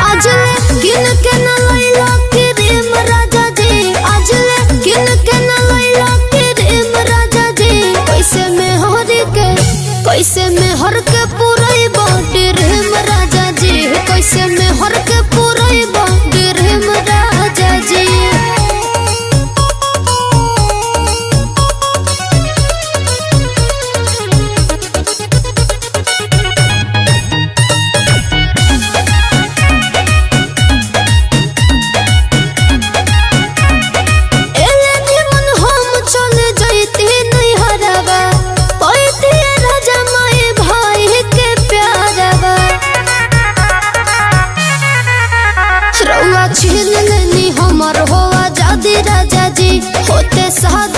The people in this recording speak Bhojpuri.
आजले किन के न लैला क्रीम राजा जी, आजले किन के न लैला क्रीम राजा जी। कैसे में हर के पूरे बॉडी रेम राजा जी, कैसे में हर के पूरे बॉडी रेम राजा जी। छीन लेनी हमर हो आजादी राजा जी, होते साथ